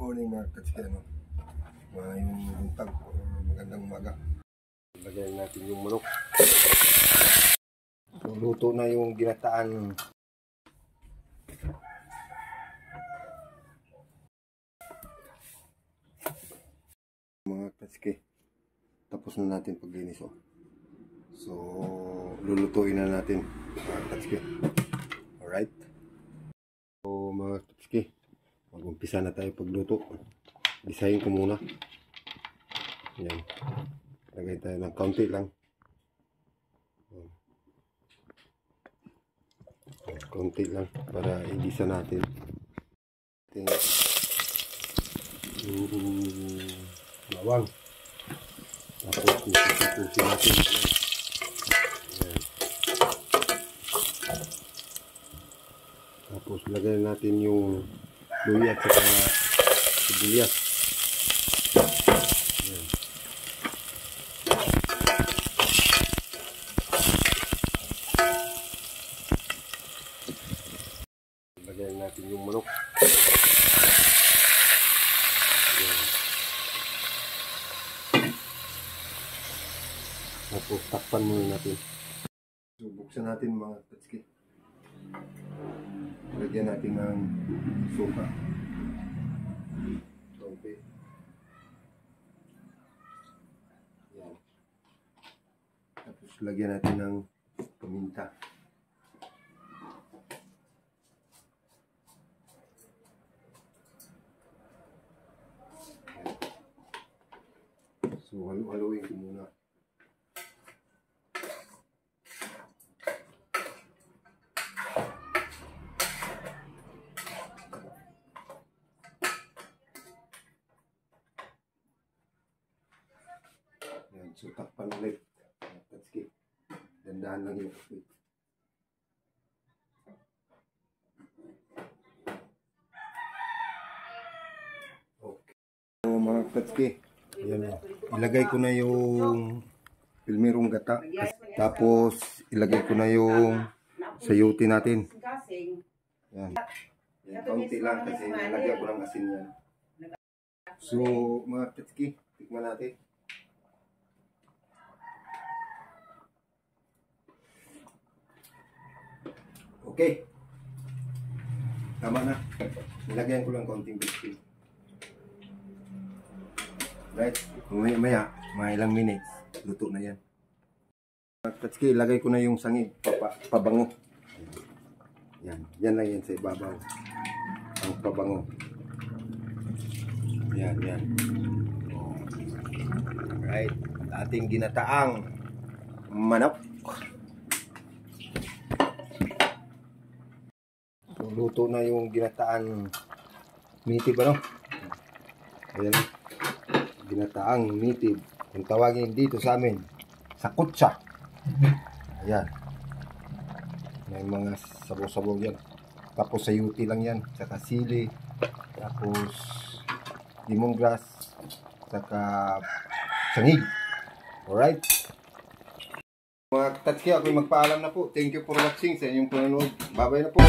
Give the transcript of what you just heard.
morning mga katski, yung buntag o magandang umaga. Lagyan natin yung manok. So, luto na yung ginataan. Mga katski, tapos na natin paglinis. So, lulutuin na natin mga katski. Alright. So mga katski, mag-umpisa na tayo pagluto. Gisahin ko muna. Yan. Lagay tayo ng kaunti lang. Kaunti lang para igisa natin. Bawang. Tapos kusi natin. Yan. Tapos lagay natin yung luya at saka sibuyas. Ayan. Lagay natin yung manok. Ayan. Tapos takpan muna natin. So, buksan natin mga katski. Lagyan natin ng suka. Kaunti. Yan. Tapos lagyan natin ng paminta. So halu-haluin ko muna. Yan, so takpan ulit. Katski. Dandahan lang yung kapit. Okay. So, mga katski, yan, ilagay ko na yung pilmerong gata. Tapos ilagay ko na yung sayuti natin. Yan. Yan, kaunti lang kasi nilagyan ko ng asin yan. So mga katski, tikman natin. Okay. Tama na. Nilagyan ko lang konting biscuit. Right. Maya, mga ilang minutes, luto na yan. Katski, ilagay ko na yung sangig, pabango. Yan. Yan lang yan sa ibabaw. Ang pabango. Yan, yan. Right. Ating ginataang manok. Luto na yung ginataan mitib, Ayan, ginataang mitib. Kung tawagin dito sa amin, sakutsa. Ayan. May mga sabaw-sabaw yan. Tapos sayuti lang yan. Saka sili. Tapos lemongrass. Saka sangig. Alright. Mga katski, ako'y magpaalam na po. Thank you for watching sa inyong panonood. Bye-bye na po.